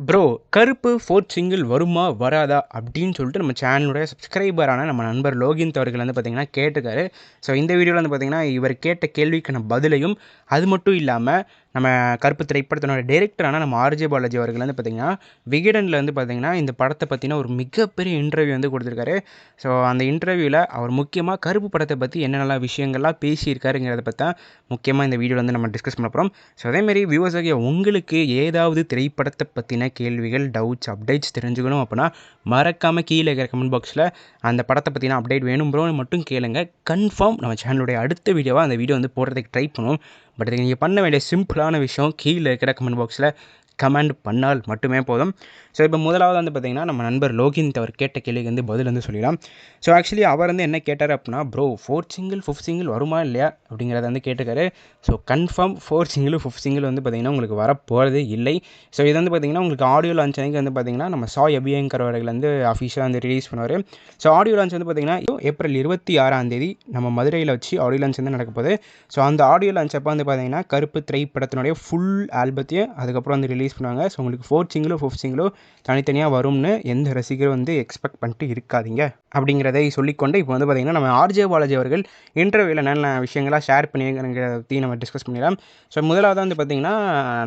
Bro, கருப்பு 4த் single வருமா? வராதா? அப்படின்னு சொல்லிட்டு நம்ம சேனலுடைய சப்ஸ்கிரைபரான நம்ம நண்பர் லோகிந்த் அவர்கள் வந்து பார்த்தீங்கன்னா கேட்டிருக்காரு. ஸோ இந்த வீடியோவில் வந்து பார்த்தீங்கன்னா, இவர் கேட்ட கேள்விக்கான பதிலையும், அது மட்டும் இல்லாம நம்ம கருப்பு திரைப்படத்தினோட டைரக்டரான நம்ம ஆர்ஜே பாலாஜி அவர்கள் வந்து பார்த்தீங்கன்னா, விகடனில் வந்து பார்த்தீங்கன்னா, இந்த படத்தை பற்றின ஒரு மிகப்பெரிய இன்டர்வியூ வந்து கொடுத்துருக்காரு. ஸோ அந்த இன்டர்வியூவில் அவர் முக்கியமாக கருப்பு படத்தை பற்றி என்னென்னலாம் விஷயங்கள்லாம் பேசியிருக்காருங்கிறத பற்றி தான் முக்கியமாக இந்த வீடியோவில் வந்து நம்ம டிஸ்கஸ் பண்ண போகிறோம். ஸோ அதேமாரி வியூவர்ஸ் ஆகிய உங்களுக்கு ஏதாவது திரைப்படத்தை பற்றின கேள்விகள், டவுட்ஸ், அப்டேட்ஸ் தெரிஞ்சுக்கணும் அப்படின்னா மறக்காமல் கீழே இருக்கிற கமெண்ட் பாக்ஸில் அந்த படத்தை பற்றின அப்டேட் வேணும் ப்ரோன்னு மட்டும் கேளுங்க. கன்ஃபார்ம் நம்ம சேனலுடைய அடுத்த வீடியோவாக அந்த வீடியோ வந்து போடுறதுக்கு ட்ரை பண்ணுவோம். பட் இதுக்கு நீங்கள் பண்ண வேண்டிய சிம்பிளான விஷயம் கீழே இருக்கிற கமெண்ட் பாக்ஸில் கமெண்ட் பண்ணால் மட்டுமே போதும். ஸோ இப்போ முதலாவது வந்து பார்த்திங்கன்னா, நம்ம நண்பர் லோகிந்த் அவர் கேட்ட கேள்விக்கு வந்து பதில் வந்து சொல்லிடலாம். ஸோ ஆக்சுவலி அவர் வந்து என்ன கேட்டார் அப்படின்னா, bro 4th single 5th single வருமா இல்லையா அப்படிங்கிறத வந்து கேட்டிருக்காரு. So confirm 4th சிங்கிளும் 5th single வந்து பார்த்திங்கன்னா உங்களுக்கு வரப்போகிறது இல்லை. ஸோ இது வந்து பார்த்திங்கன்னா உங்களுக்கு ஆடியோ லான்ச் அன்றைக்கி வந்து பார்த்திங்கன்னா நம்ம சாய் அபியங்கர் அவர்கள் வந்து அஃபிஷியலாக வந்து ரிலீஸ் பண்ணுவார். ஸோ ஆடியோ லான்ச் வந்து பார்த்திங்கன்னா ஏப்ரல் 26 நம்ம மதுரையில் வச்சு ஆடியோ லான்ச் வந்து நடக்க போகுது. ஸோ அந்த ஆடியோ லான்ச் அப்போ வந்து பார்த்திங்கன்னா கருப்பு திரைப்படத்தினுடைய ஃபுல் ஆல்பத்தையும் அதுக்கப்புறம் வந்து ரிலீஸ் பண்ணுவாங்க. ஸோ உங்களுக்கு 4th சிங்கிளோ 5th சிங்கிளோ தனித்தனியாக வரும்னு எந்த ரசிகரும் வந்து எக்ஸ்பெக்ட் பண்ணிட்டு இருக்காதீங்க அப்படிங்கிறதை சொல்லிக்கொண்டு இப்போ வந்து பார்த்திங்கன்னா நம்ம ஆர்ஜே பாலாஜி அவர்கள் இன்டர்வியூவில் என்னென்ன விஷயங்களாக ஷேர் பண்ணிங்கிறதையும் நம்ம டிஸ்கஸ் பண்ணிடலாம். ஸோ முதலாவது வந்து பார்த்திங்கன்னா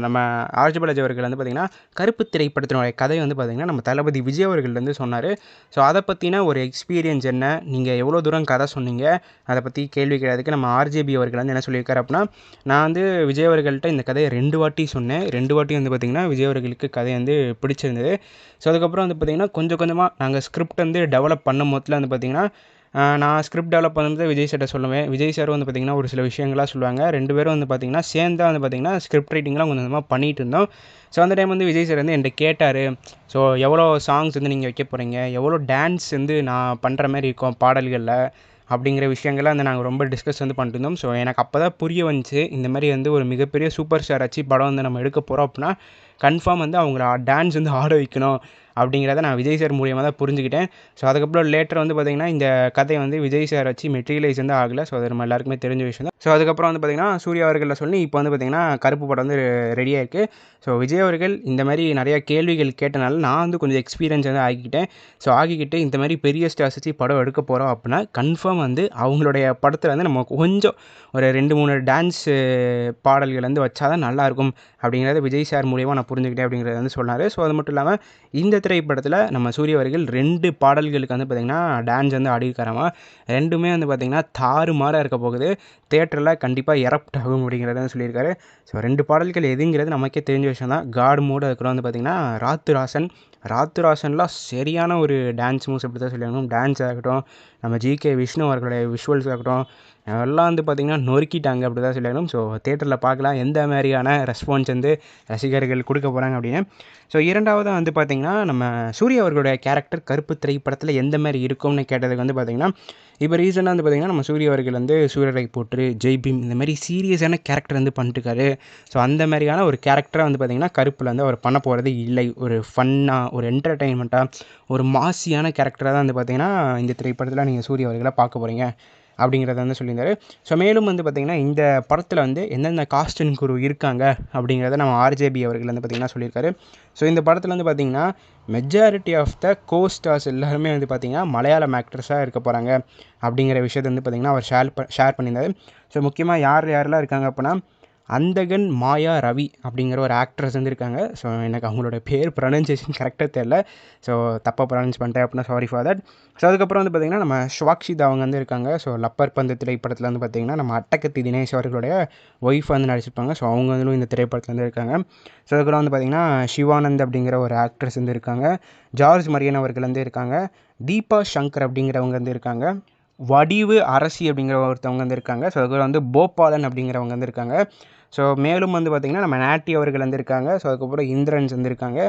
நம்ம ஆர்ஜே பாலாஜி அவர்கள் வந்து பார்த்திங்கன்னா கருப்பு திரைப்படத்தினுடைய கதை வந்து பார்த்திங்கன்னா நம்ம தளபதி விஜய் அவர்கள் வந்து சொன்னார். ஸோ அதை பற்றின ஒரு எக்ஸ்பீரியன்ஸ் என்ன, நீங்கள் எவ்வளோ தூரம் கதை சொன்னீங்க, அதை பற்றி கேள்வி கேட்கறதுக்கு நம்ம ஆர்ஜேபி அவர்கள் வந்து என்ன சொல்லியிருக்காரு அப்படின்னா, நான் வந்து விஜய் அவர்கள்ட்ட இந்த கதையை 2 வாட்டி சொன்னேன். 2 வாட்டி வந்து பார்த்திங்கன்னா விஜய் அவர்களுக்கு கதை வந்து பிடிச்சிருந்தது. ஸோ அதுக்கப்புறம் வந்து பார்த்திங்கன்னா கொஞ்சம் கொஞ்சமாக நாங்கள் ஸ்கிரிப்ட் வந்து டெவலப் பண்ணும் போதில் வந்து பார்த்திங்கன்னா நான் ஸ்கிரிப்ட் டெவலப் பண்ணும்போது விஜய் சார்ட்ட சொல்லுவேன். விஜய் சார் வந்து பார்த்திங்கன்னா ஒரு சில விஷயங்கள்லாம் சொல்லுவாங்க. 2 பேரும் வந்து பார்த்திங்கன்னா சேர்ந்தா வந்து பார்த்திங்கன்னா ஸ்கிரிப்ட் ரைட்டிங்லாம் கொஞ்சம் கொஞ்சமாக பண்ணிகிட்டு இருந்தோம். ஸோ அந்த டைம் வந்து விஜய் சார் வந்து என்கிட்ட கேட்டார். ஸோ எவ்வளோ சாங்ஸ் வந்து நீங்கள் வைக்க போகிறீங்க, எவ்வளோ டான்ஸ் வந்து நான் பண்ணுற மாதிரி இருக்கும் பாடல்களில் அப்படிங்கிற விஷயங்கள்லாம் வந்து நாங்கள் ரொம்ப டிஸ்கஸ் வந்து பண்ணிட்டு இருந்தோம். ஸோ எனக்கு அப்போ தான் புரிய வந்துச்சு, இந்த மாதிரி வந்து ஒரு மிகப்பெரிய சூப்பர் ஸ்டார் ஆச்சு படம் வந்து நம்ம எடுக்க போகிறோம் அப்படின்னா கன்ஃபார்ம் வந்து அவங்கள டான்ஸ் வந்து ஆட வைக்கணும் அப்படிங்கிறத நான் விஜய் சார் மூலியமாக தான் புரிஞ்சுக்கிட்டேன். ஸோ அதுக்கப்புறம் லேட்டர் வந்து பார்த்திங்கன்னா இந்த கதை வந்து விஜய் சார் வச்சு மெட்டீரியலைஸ் வந்து ஆகலை. ஸோ அது நம்ம எல்லாருக்குமே தெரிஞ்ச விஷயம் தான். ஸோ அதுக்கப்புறம் வந்து பார்த்திங்கன்னா சூர்யா அவர்களில் சொல்லி இப்போ வந்து பார்த்திங்கன்னா கருப்பு படம் வந்து ரெடியாக இருக்குது. ஸோ விஜய் அவர்கள் இந்த மாதிரி நிறையா கேள்விகள் கேட்டனால நான் வந்து கொஞ்சம் எக்ஸ்பீரியன்ஸ் வந்து ஆகிக்கிட்டேன். ஸோ ஆகிக்கிட்டு இந்த மாதிரி பெரிய ஸ்டார்ஸ் வச்சு படம் எடுக்க போகிறோம் அப்படின்னா கன்ஃபார்ம் வந்து அவங்களுடைய படத்தில் வந்து நம்ம கொஞ்சம் ஒரு 2-3 டான்ஸ் பாடல்கள் வந்து வச்சா தான் நல்லாயிருக்கும் அப்படிங்கிறத விஜய் சார் மூலியமாக நான் புரிஞ்சுக்கிட்டேன் அப்படிங்கிறத வந்து சொன்னார். ஸோ அது மட்டும் இல்லாமல் இந்த திரைப்படத்தில் நம்ம சூர்யா அவர்கள் 2 பாடல்களுக்கு வந்து பார்த்திங்கன்னா டான்ஸ் வந்து ஆடியிருக்காராமா. 2மே வந்து பார்த்திங்கன்னா தாறுமாறாக இருக்க போகுது. தியேட்டரில் கண்டிப்பாக எரப்ட் ஆகும் அப்படிங்கிறத சொல்லியிருக்காரு. ஸோ 2 பாடல்கள் எதுங்கிறது நமக்கே தெரிஞ்ச விஷயம் தான். காட் மோடு, அதுக்கப்புறம் வந்து பார்த்திங்கன்னா ராத்துராசன்லாம் சரியான ஒரு டான்ஸ் மூவ்ஸ் அப்படி தான் சொல்லணும். டான்ஸ் ஆகட்டும், நம்ம ஜிகே விஷ்ணு அவர்களுடைய விஷுவல்ஸ் ஆகட்டும், எல்லாம் வந்து பார்த்திங்கன்னா நொறுக்கிட்டாங்க அப்படி தான் சொல்லணும். ஸோ தியேட்டரில் பார்க்கலாம் எந்த மாதிரியான ரெஸ்பான்ஸ் வந்து ரசிகர்கள் கொடுக்க போகிறாங்க அப்படின்னு. ஸோ இரண்டாவதாக வந்து பார்த்திங்கன்னா நம்ம சூர்யா அவர்களுடைய கேரக்டர் கருப்பு திரைப்படத்தில் எந்த மாதிரி இருக்கும்னு கேட்டதுக்கு வந்து பார்த்திங்கன்னா, இப்போ ரீசெண்டாக வந்து பார்த்திங்கன்னா நம்ம சூர்யா அவர்கள் வந்து சூரரை போற்று, ஜெய் பீம் இந்த மாதிரி சீரியஸான கேரக்டர் வந்து பண்ணிட்டுருக்காரு. ஸோ அந்த மாதிரியான ஒரு கேரக்டரை வந்து பார்த்திங்கன்னா கருப்பில் வந்து அவர் பண்ண போகிறது இல்லை. ஒரு ஃபன்னாக, ஒரு என்டர்டெயின்மெண்ட்டாக, ஒரு மாசியான கேரக்டராக தான் வந்து பார்த்திங்கன்னா இந்த திரைப்படத்தில் நீங்கள் சூர்யா அவர்களை பார்க்க போகிறீங்க அப்படிங்கிறத வந்து சொல்லியிருந்தாரு. ஸோ மேலும் வந்து பார்த்திங்கன்னா இந்த படத்தில் வந்து எந்தெந்த காஸ்ட் அண்ட் குரூ இருக்காங்க அப்படிங்கிறத நம்ம ஆர்ஜேபி அவர்கள் வந்து பார்த்திங்கன்னா சொல்லியிருக்காரு. ஸோ இந்த படத்தில் வந்து பார்த்திங்கன்னா மெஜாரிட்டி ஆஃப் த ஸ்டார்ஸ் எல்லாருமே வந்து பார்த்திங்கன்னா மலையாளம் ஆக்ட்ரஸாக இருக்க போகிறாங்க அப்படிங்கிற விஷயத்தை வந்து பார்த்திங்கன்னா அவர் ஷேர் பண்ணியிருந்தார். ஸோ முக்கியமாக யாரெல்லாம் இருக்காங்க அப்படின்னா அந்தகன் மாயா ரவி அப்படிங்கிற ஒரு ஆக்ட்ரஸ் வந்து இருக்காங்க. ஸோ எனக்கு அவங்களோட பேர் ப்ரொனன்சியேஷன் கரெக்டாக தெரில. ஸோ தப்பாக ப்ரொனன்ஸ் பண்ணிட்டேன் அப்படின்னா சாரி ஃபார் தட். ஸோ அதுக்கப்புறம் வந்து பார்த்திங்கன்னா நம்ம ஸ்வாக்ஷிதா அவங்க வந்து இருக்காங்க. ஸோ லப்பர் பந்து திரைப்படத்தில் வந்து பார்த்திங்கன்னா நம்ம அட்டகத்தி தினேஷ் அவர்களுடைய ஒய்ஃப் வந்து நடிச்சிருப்பாங்க. ஸோ அவங்க வந்து இந்த திரைப்படத்தில் வந்து இருக்காங்க. ஸோ அதுக்கப்புறம் வந்து பார்த்திங்கன்னா சிவானந்த் அப்படிங்கிற ஒரு ஆக்ட்ரஸ் வந்து இருக்காங்க. ஜார்ஜ் மரியன் அவர்கள் வந்து இருக்காங்க. தீபா சங்கர் அப்படிங்கிறவங்க வந்து இருக்காங்க. வடிவு அரசி அப்படிங்கிற ஒருத்தவங்க வந்து இருக்காங்க. ஸோ அதுக்கப்புறம் வந்து போபாலன் அப்படிங்கிறவங்க வந்து இருக்காங்க. ஸோ மேலும் வந்து பார்த்திங்கன்னா நம்ம நாட்டி அவர்கள் வந்து இருக்காங்க. ஸோ அதுக்கப்புறம் இந்திரன்ஸ் வந்து இருக்காங்க.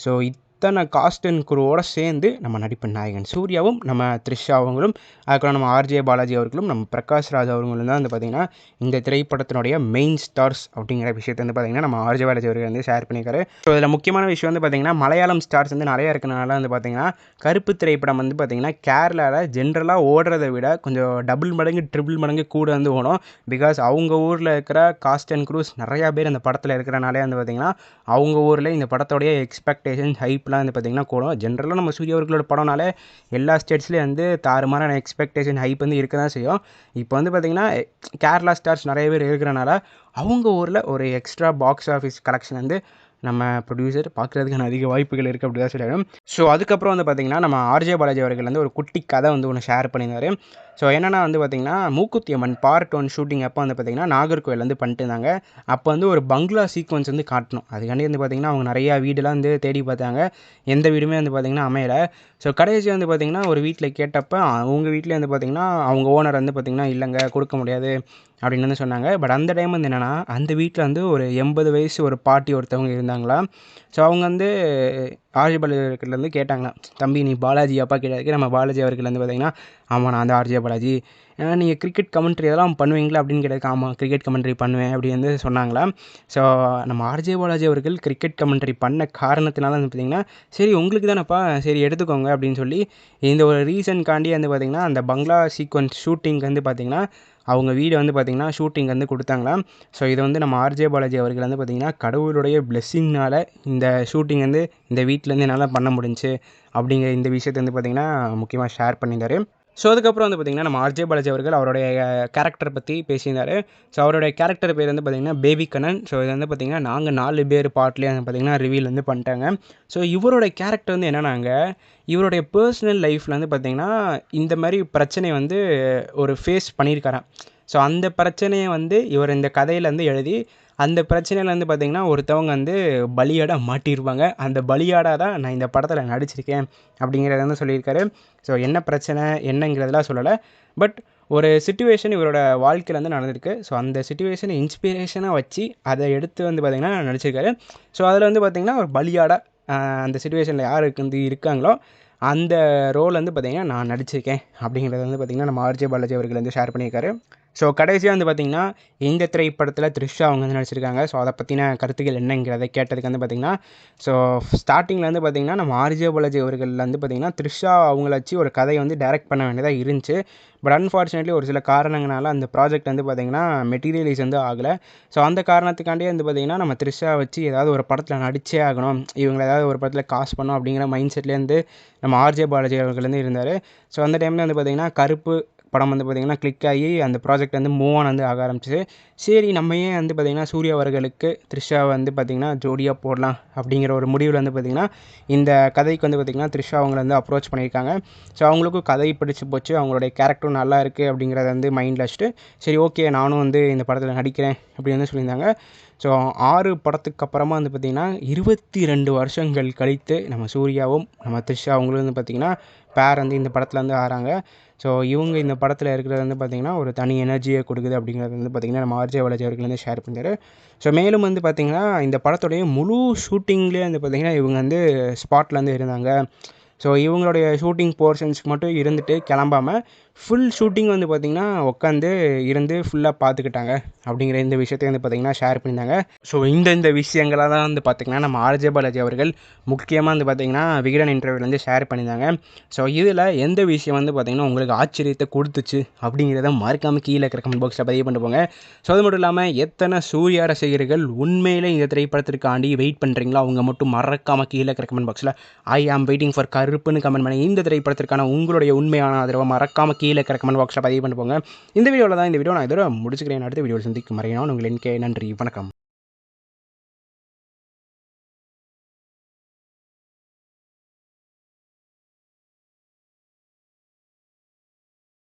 ஸோ அத்தனை காஸ்ட் அண்ட் குரூவோட சேர்ந்து நம்ம நடிப்பு நாயகன் சூர்யாவும், நம்ம த்ரிஷா அவங்களும், அதுக்கப்புறம் நம்ம ஆர்ஜே பாலாஜி அவர்களும், நம்ம பிரகாஷ் ராஜ் அவர்களும் தான் வந்து பார்த்திங்கன்னா இந்த திரைப்படத்தினுடைய மெயின் ஸ்டார்ஸ் அப்படிங்கிற விஷயத்தை வந்து பார்த்திங்கன்னா நம்ம ஆர்ஜே பாலாஜி அவர்கள் வந்து ஷேர் பண்ணியிருக்காரு. ஸோ இதில் முக்கியமான விஷயம் வந்து பார்த்திங்கன்னா மலையாளம் ஸ்டார்ஸ் வந்து நிறையா இருக்கனால வந்து பார்த்திங்கன்னா கருப்பு திரைப்படம் வந்து பார்த்திங்கன்னா கேரளாவில் ஜென்ரலாக ஓடுறதை விட கொஞ்சம் டபுள் மடங்கு ட்ரிபிள் மடங்கு கூட வந்து ஓடும். பிகாஸ் அவங்க ஊரில் இருக்கிற காஸ்ட் அண்ட் க்ரூஸ் நிறையா பேர் அந்த படத்தில் இருக்கிறனாலே வந்து பார்த்திங்கன்னா அவங்க ஊரில் இந்த படத்தோடைய எக்ஸ்பெக்டேஷன் ஹைப்லாம் வந்து பார்த்திங்கன்னா கூடும். ஜென்ரலாக நம்ம சூர்யா அவர்களோட படம்னாலே எல்லா ஸ்டேட்ஸ்லேயும் வந்து தாறுமாறான எக்ஸ்பெக்டேஷன் ஹைப் வந்து இருக்க தான் செய்யும். இப்போ வந்து பார்த்திங்கன்னா கேரளா ஸ்டார்ஸ் நிறைய பேர் இருக்கிறனால அவங்க ஊரில் ஒரு எக்ஸ்ட்ரா பாக்ஸ் ஆஃபீஸ் கலெக்ஷன் வந்து நம்ம ப்ரொடியூசர் பார்க்குறதுக்கான அதிக வாய்ப்புகள் இருக்குது அப்படி தான் சொல்லிடும். ஸோ அதுக்கப்புறம் வந்து பார்த்திங்கன்னா நம்ம ஆர்ஜே பாலாஜி அவர்கள் வந்து ஒரு குட்டி கதை வந்து ஒன்று ஷேர் பண்ணியிருந்தார். ஸோ என்னென்னா வந்து பார்த்திங்கன்னா மூக்குத்தி அம்மன் பார்ட் 1 ஷூட்டிங் அப்போ வந்து பார்த்திங்கன்னா நாகர்கோவில் வந்து பண்ணிட்டு இருந்தாங்க. அப்போ வந்து ஒரு பங்களா சீக்வன்ஸ் வந்து காட்டணும். அதுக்காண்டி வந்து பார்த்திங்கன்னா அவங்க நிறையா வீடெல்லாம் வந்து தேடி பார்த்தாங்க. எந்த வீடுமே வந்து பார்த்திங்கன்னா அமையலை. ஸோ கடைசி வந்து பார்த்திங்கன்னா ஒரு வீட்டில் கேட்டப்போ அவங்க வீட்டிலே வந்து பார்த்திங்கன்னா அவங்க ஓனர் வந்து பார்த்திங்கன்னா இல்லைங்க கொடுக்க முடியாது அப்படின்னு வந்து சொன்னாங்க. பட் அந்த டைம் வந்து என்னென்னா அந்த வீட்டில் வந்து ஒரு 80 வயசு ஒரு பாட்டி ஒருத்தவங்க இருந்தாங்களா. ஸோ அவங்க வந்து ஆர்ஜே பாலாஜி அவர்கள்லேருந்து கேட்டாங்களாம், தம்பி நீ பாலாஜி அப்பா கேட்டதுக்கு நம்ம பாலாஜி அவர்கள் வந்து பார்த்திங்கன்னா ஆமாம் நான் வந்து ஆர்ஜே பாலாஜி, நீங்கள் கிரிக்கெட் கமெண்ட்ரி அதெல்லாம் பண்ணுவீங்களா அப்படின்னு கேட்டதுக்கு ஆமாம் கிரிக்கெட் கமெண்ட்ரி பண்ணுவேன் அப்படி வந்து சொன்னாங்களாம். ஸோ நம்ம ஆர்ஜே பாலாஜி அவர்கள் கிரிக்கெட் கமெண்ட்ரி பண்ண காரணத்தினால வந்து பார்த்திங்கன்னா சரி உங்களுக்கு தானேப்பா சரி எடுத்துக்கோங்க அப்படின்னு சொல்லி இந்த ஒரு ரீசன்காண்டி வந்து பார்த்திங்கன்னா அந்த பங்களா சீக்வன்ஸ் ஷூட்டிங் வந்து பார்த்திங்கன்னா அவங்க வீடு வந்து பார்த்திங்கன்னா ஷூட்டிங் வந்து கொடுத்தாங்களாம். ஸோ இது வந்து நம்ம ஆர்ஜே பாலாஜி அவர்கள் வந்து பார்த்திங்கன்னா கடவுளுடைய பிளெஸ்ஸிங்னால் இந்த ஷூட்டிங் வந்து இந்த வீட்டிலேருந்து என்னால் பண்ண முடிஞ்சுச்சு அப்படிங்கிற இந்த விஷயத்தை வந்து பார்த்திங்கன்னா முக்கியமாக ஷேர் பண்ணியிருந்தார். ஸோ அதுக்கப்புறம் வந்து பார்த்திங்கன்னா நம்ம ஆர்ஜே பாலாஜி அவர்கள் அவருடைய கேரக்டரை பற்றி பேசியிருந்தார். ஸோ அவருடைய கேரக்டர் பேர் வந்து பார்த்திங்கன்னா பேபி கண்ணன். ஸோ இது வந்து பார்த்திங்கன்னா நாங்கள் 4 பேர் பார்ட்லேயே வந்து பார்த்திங்கன்னா ரிவீல் வந்து பண்ணிட்டாங்க. ஸோ இவரோட கேரக்டர் வந்து என்னென்னாங்க இவருடைய பர்சனல் லைஃப்பில் வந்து பார்த்திங்கன்னா இந்த மாதிரி பிரச்சனை வந்து ஒரு ஃபேஸ் பண்ணியிருக்காராம். ஸோ அந்த பிரச்சனையை வந்து இவர் இந்த கதையில் வந்து எழுதி அந்த பிரச்சனையில் வந்து பார்த்திங்கன்னா ஒருத்தவங்க வந்து பலியாடாக மாட்டியிருப்பாங்க. அந்த பலியாடாக தான் நான் இந்த படத்தில் நடிச்சிருக்கேன் அப்படிங்கிறத வந்து சொல்லியிருக்காரு. ஸோ என்ன பிரச்சனை என்னங்கிறதெல்லாம் சொல்லலை. பட் ஒரு சிச்சுவேஷன் இவரோட வாழ்க்கையில் வந்து நடந்திருக்கு. ஸோ அந்த சிச்சுவேஷனை இன்ஸ்பிரேஷனாக வச்சு அதை எடுத்து வந்து பார்த்திங்கன்னா நடிச்சிருக்காரு. ஸோ அதில் வந்து பார்த்திங்கன்னா ஒரு பலியாடாக அந்த சிச்சுவேஷனில் யாருக்கு வந்து இருக்காங்களோ அந்த ரோல் வந்து பார்த்திங்கன்னா நான் நடிச்சிருக்கேன் அப்படிங்கிறத வந்து பார்த்திங்கன்னா நம்ம ஆர்ஜே பாலாஜி அவர்கள் வந்து ஷேர் பண்ணியிருக்காரு. ஸோ கடைசியாக வந்து பார்த்திங்கன்னா இந்த திரைப்படத்தில் த்ரிஷா அவங்க வந்து நடிச்சிருக்காங்க. ஸோ அதை பற்றின கருத்துக்கள் என்னங்கிறத கேட்டதுக்கு வந்து பார்த்திங்கன்னா ஸோ ஸ்டார்டிங்கில் வந்து பார்த்திங்கன்னா நம்ம ஆர்ஜே பாலாஜி அவர்கள் வந்து பார்த்திங்கன்னா த்ரிஷா அவங்கள வச்சு ஒரு கதையை வந்து டைரக்ட் பண்ண வேண்டியதாக இருந்துச்சு. பட் அன்ஃபார்ச்சுனேட்லி ஒரு சில காரணங்களால் அந்த ப்ராஜெக்ட் வந்து பார்த்திங்கன்னா மெட்டீரியலைஸ் வந்து ஆகலை. ஸோ அந்த காரணத்துக்காண்டியே வந்து பார்த்திங்கன்னா நம்ம த்ரிஷா வச்சு ஏதாவது ஒரு படத்தில் நடிச்சே ஆகணும், இவங்களை ஏதாவது ஒரு படத்தில் காஸ்ட் பண்ணணும் அப்படிங்கிற மைண்ட் செட்லேருந்து நம்ம ஆர்ஜே பாலாஜி அவர்கள் வந்து இருந்தார். ஸோ அந்த டைமில் வந்து பார்த்திங்கன்னா கருப்பு படம் வந்து பார்த்திங்கன்னா கிளிக் ஆகி அந்த ப்ராஜெக்ட் வந்து மூவ் ஆன் வந்து ஆக ஆரம்பிச்சிது. சரி நம்ம ஏன் வந்து பார்த்திங்கன்னா சூர்யா அவர்களுக்கு த்ரிஷா வந்து பார்த்திங்கன்னா ஜோடியாக போடலாம் அப்படிங்கிற ஒரு முடிவில் வந்து பார்த்திங்கன்னா இந்த கதைக்கு வந்து பார்த்திங்கன்னா த்ரிஷா அவங்கள வந்து அப்ரோச் பண்ணியிருக்காங்க. ஸோ அவங்களுக்கும் கதை பிடிச்சி போச்சு, அவங்களுடைய கேரக்டரும் நல்லா இருக்குது அப்படிங்கிறத வந்து மைண்டில் வச்சுட்டு சரி ஓகே நானும் வந்து இந்த படத்தில் நடிக்கிறேன் அப்படின்னு வந்து சொல்லியிருந்தாங்க. ஸோ 6 படத்துக்கு அப்புறமா வந்து பார்த்திங்கன்னா 22 வருஷங்கள் கழித்து நம்ம சூர்யாவும் நம்ம த்ரிஷா அவங்களும் வந்து பார்த்திங்கன்னா பேர் வந்து இந்த படத்தில் வந்து ஆறாங்க. ஸோ இவங்க இந்த படத்தில் இருக்கிறது வந்து பார்த்திங்கன்னா ஒரு தனி எனர்ஜியை கொடுக்குது அப்படிங்கிறது வந்து பார்த்திங்கன்னா நம்ம ஆர்ஜே பாலாஜி அவர்கள் வந்து ஷேர் பண்ணிட்டாரு. ஸோ மேலும் வந்து பார்த்திங்கன்னா இந்த படத்துடைய முழு ஷூட்டிங்லேயே வந்து பார்த்திங்கன்னா இவங்க வந்து ஸ்பாட்டில் வந்து இருந்தாங்க. ஸோ இவங்களுடைய ஷூட்டிங் போர்ஷன்ஸ்க்கு மட்டும் இருந்துட்டு கிளம்பாமல் ஃபுல் ஷூட்டிங் வந்து பார்த்திங்கன்னா உட்காந்து இருந்து ஃபுல்லாக பார்த்துக்கிட்டாங்க அப்படிங்கிற இந்த விஷயத்தை வந்து பார்த்திங்கன்னா ஷேர் பண்ணியிருந்தாங்க. ஸோ இந்த விஷயங்களாக தான் வந்து பார்த்திங்கன்னா நம்ம ஆர்ஜே பாலாஜி அவர்கள் முக்கியமாக வந்து பார்த்திங்கன்னா விகடன் இன்டர்வியூவில் வந்து ஷேர் பண்ணியிருந்தாங்க. ஸோ இதில் எந்த விஷயம் வந்து பார்த்திங்கன்னா உங்களுக்கு ஆச்சரியத்தை கொடுத்துச்சு அப்படிங்கிறத மறக்காமல் கீழே இருக்கிற கமெண்ட் பாக்ஸில் பதிவு பண்ணி போங்க. ஸோ அது மட்டும் இல்லாமல் எத்தனை சூர்யா ரசிகர்கள் உண்மையிலே இந்த திரைப்படத்திற்காண்டி வெயிட் பண்ணுறீங்களோ அவங்க மட்டும் மறக்காமல் கீழே இருக்கிற கமெண்ட் பாக்ஸில் ஐ ஆம் வெயிட்டிங் ஃபார் கருப்புன்னு கமெண்ட் பண்ணி இந்த திரைப்படத்திற்கான உங்களுடைய உண்மையான ஆதரவை மறக்காமல் கீழே இருக்கிற கமெண்ட் பாக்ஸில் பதிவு பண்ணி போங்க. இந்த வீடியோவில் தான் இந்த வீடியோ நான் இதோட முடிச்சுக்கிறேன். அடுத்த வீடியோவில் சந்திக்கும் வரையினால் உங்கள் NK நன்றி வணக்கம்.